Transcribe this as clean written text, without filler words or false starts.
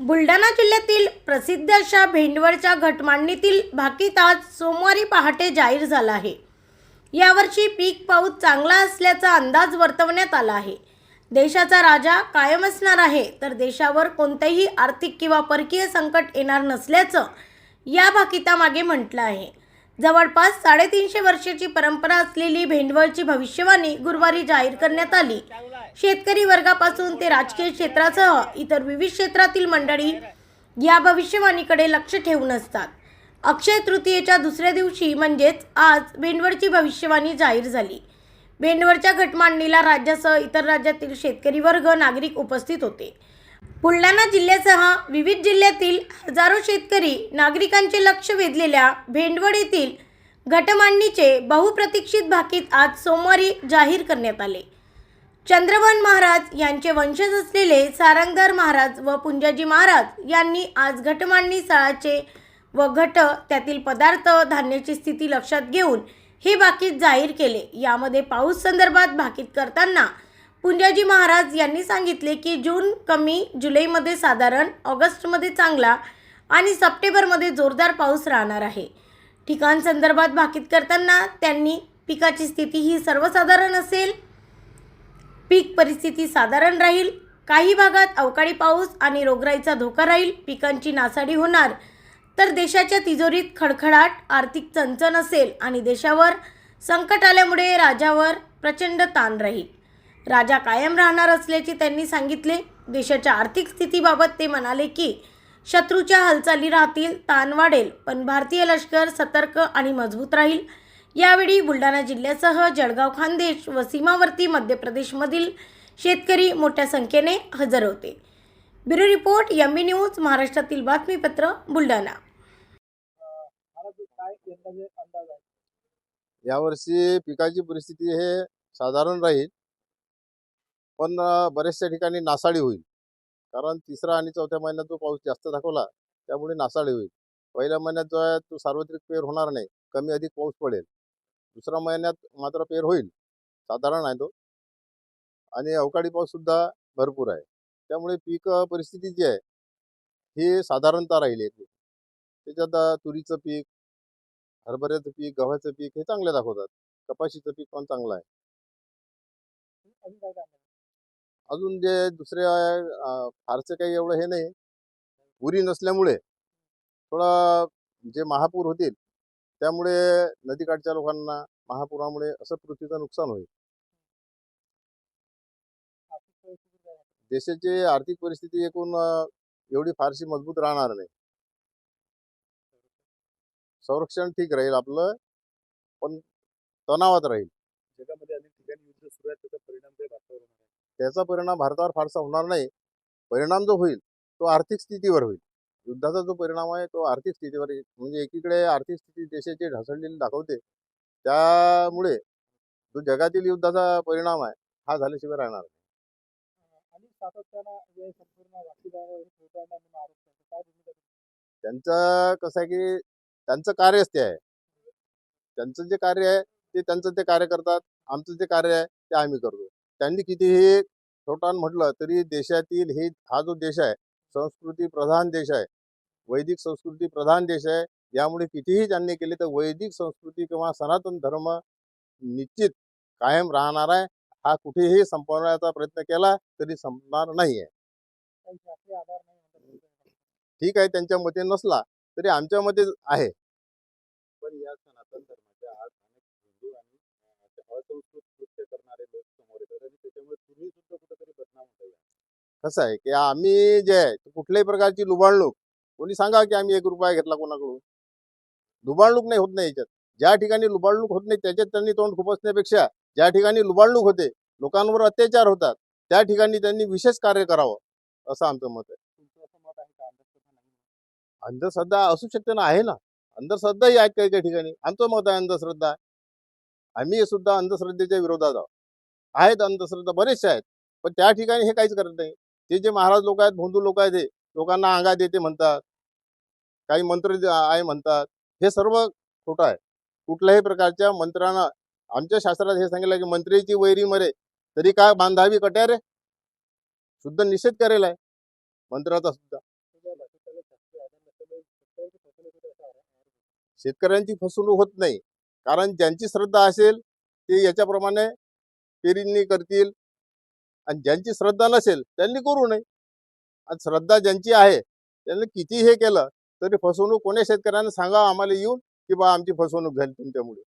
बुलढाणा जिल्ह्यातील प्रसिद्ध अशा भेंडवळच्या घटमांडणीतील भाकीत आज सोमवारी पहाटे जाहीर झाला आहे। यावर्षी पीक पाऊस चांगला असल्याचा अंदाज वर्तवण्यात आला आहे। देशाचा राजा कायम असणार आहे, तर देशावर कोणतेही आर्थिक किंवा परकीय संकट येणार नसल्याचं या भाकितामागे म्हटलं आहे। जवळपास 350 वर्षाची परंपरा असलेली भेंडवळची भविष्यवाणी गुरुवारी जाहीर करण्यात आली। शेतकरी वर्गापासून ते राजकीय क्षेत्रासह इतर विविध क्षेत्रातील मंडळी या भविष्यवाणीकडे लक्ष ठेवून असतात। अक्षय तृतीयेच्या दुसऱ्या दिवशी म्हणजेच आज भेंडवळची भविष्यवाणी जाहीर झाली। भेंडवळच्या घटमांडणीला राज्यासह इतर राज्यातील शेतकरी वर्ग नागरिक उपस्थित होते। बुलढाणा जिल्ह्यासह विविध जिल्ह्यातील हजारो शेतकरी नागरिकांचे लक्ष वेधलेल्या भेंडवळ येथील घटमांडणीचे बहुप्रतीक्षित भाकीत आज सोमवारी जाहीर करण्यात आले। चंद्रभान महाराज यांचे वंशज असलेले सारंगधर महाराज व पुंजाजी महाराज यांनी आज घटमांडणी स्थळाचे व घट त्यातील पदार्थ धान्याची स्थिती लक्षात घेऊन हे भाकीत जाहीर केले। यामध्ये पाऊस संदर्भात भाकीत करताना पुंजाजी महाराज यांनी सांगितले की जून कमी, जुलैमध्ये साधारण, ऑगस्टमध्ये चांगला आणि सप्टेंबरमध्ये जोरदार पाऊस राहणार आहे। ठिकाण संदर्भात भाकीत करताना त्यांनी पिकाची स्थिती ही सर्वसाधारण असेल, पीक परिस्थिती साधारण राहील, काही भागात अवकाळी पाऊस आणि रोगराईचा धोका राहील, पिकांची नासाडी होणार, तर देशाच्या तिजोरीत खडखडाट, आर्थिक चणचण असेल आणि देशावर संकट आल्यामुळे राजावर प्रचंड ताण राहील। राजा कायम राहणार असल्याचे त्यांनी सांगितले। देशाच्या आर्थिक स्थितीबाबत ते म्हणाले की शत्रूच्या हालचाली राहतील, ताण वाढेल, पण भारतीय लष्कर सतर्क आणि मजबूत राहील। यावेळी बुलढाणा जिल्ह्यासह जळगाव, खान्देश व सीमावर्ती मध्य प्रदेशमधील शेतकरी मोठ्या संख्येने हजर होते। ब्युरो रिपोर्ट, एमबी न्यूज, महाराष्ट्रातील बातमीपत्र, बुलढाणा। यावर्षी पिकाची परिस्थिती हे साधारण राहील, पण बरेचशा ठिकाणी नासाडी होईल। कारण तिसरा आणि चौथ्या महिन्यात जो पाऊस जास्त दाखवला त्यामुळे नासाडी होईल। पहिल्या महिन्यात जो आहे तो सार्वत्रिक पेर होणार नाही, कमी अधिक पाऊस पडेल। दुसऱ्या महिन्यात मात्र पेर होईल, साधारण आहे तो, आणि अवकाळी पाऊस सुद्धा भरपूर आहे। त्यामुळे पीक परिस्थिती जी आहे ही साधारणतः राहील। त्याच्यात तुरीचं पीक, हरभऱ्याचं पीक, गव्हाचं पीक हे चांगले दाखवतात। कपाशीचं पीक पण चांगलं आहे। अजून जे दुसरे फारसे काही एवढं हे नाही, पुरी नसल्यामुळे थोडा जे महापूर होतील त्यामुळे नदीकाठच्या लोकांना महापुरामुळे असं पृथ्वीचं नुकसान होईल। देशाची आर्थिक परिस्थिती एकूण एवढी फारशी मजबूत राहणार नाही। संरक्षण ठीक राहील आपलं, पण तणावात राहील। जगामध्ये अनेक ठिकाणी युद्ध सुरू आहे, त्याचा परिणाम काही भारतावर होणार आहे? त्याचा परिणाम भारतावर फारसा होणार नाही। परिणाम जो होईल तो आर्थिक स्थितीवर होईल। युद्धाचा जो परिणाम आहे तो आर्थिक स्थितीवर, म्हणजे एकीकडे आर्थिक स्थिती देशाची ढासळलेली दाखवते, त्यामुळे जो जगातील युद्धाचा परिणाम आहे हा झाल्याशिवाय राहणार नाही। आणि सातत्यानं जे संपूर्ण वाकीदार म्हणून आरोप करतो, काय भूमिका तुमची? त्यांचं कसं आहे की त्यांचं कार्यच ते आहे। त्यांचं जे कार्य आहे ते त्यांचं ते कार्य करतात, आमचं जे कार्य आहे ते आम्ही करतो। त्यांनी कितीही छोटा म्हटलं तरी देशातील हा जो देश आहे संस्कृती प्रधान देश आहे, वैदिक संस्कृती प्रधान देश आहे। यामुळे कितीही त्यांनी केले तर वैदिक संस्कृती किंवा सनातन धर्म निश्चित कायम राहणार आहे। हा कुठेही संपवण्याचा प्रयत्न केला तरी संपणार नाही आहे। काही शास्त्रीय आधार नाही म्हणतात. ठीक आहे, त्यांच्या मते नसला तरी आमच्या मते आहे। पण या सनातन धर्माच्या आज अनेक हिंदू आणि असंस्कृत कृत्य करणारे लोक समोर येतात आणि त्याच्यामुळे तुम्ही सुद्धा कुठेतरी बदनाम होता येईल। कसं आहे की आम्ही जे आहे कुठल्याही प्रकारची लुबाडणूक, कोणी सांगा की आम्ही 1 रुपया घेतला कोणाकडून, लुबाडणूक नाही होत नाही याच्यात। ज्या ठिकाणी लुबाडणूक होत नाही त्याच्यात त्यांनी तोंड खुपसण्यापेक्षा ज्या ठिकाणी लुबाडणूक होते, लोकांवर अत्याचार होतात, त्या ठिकाणी त्यांनी विशेष कार्य करावं असं आमचं मत आहे। तुमचं असं मत आहे का अंधश्रद्धा नाही? अंधश्रद्धा असू शकते ना, आहे ना, अंधश्रद्धाही आहेत काही काही ठिकाणी। आमचं मत आहे अंधश्रद्धा, आम्ही सुद्धा अंधश्रद्धेच्या विरोधात आहोत। आहेत अंधश्रद्धा बरेचसे आहेत, पण त्या ठिकाणी हे काहीच करत नाही। ते जे महाराज लोक आहेत, भोंदू लोक आहेत, हे लोकांना अंगात येते म्हणतात, काही मंत्र आहे म्हणतात, हे सर्व खोटं आहे। कुठल्याही प्रकारच्या मंत्रानं, आमच्या शास्त्रात हे सांगितलं की मंत्रीची वैरी मरे तरी काय बांधावी कट्यारे, शुद्ध निषेध करेल आहे मंत्राचा सुद्धा। शेतकऱ्यांची फसवणूक होत नाही, कारण ज्यांची श्रद्धा असेल ते याच्याप्रमाणे पेरणी करतील आणि ज्यांची श्रद्धा नसेल त्यांनी करू नये. आणि श्रद्धा ज्यांची आहे त्यांनी किती हे केलं तरी फसवणूक कोण्या शेतकऱ्यांना सांगा आम्हाला येऊन की बा आमची फसवणूक झाली तुमच्यामुळे.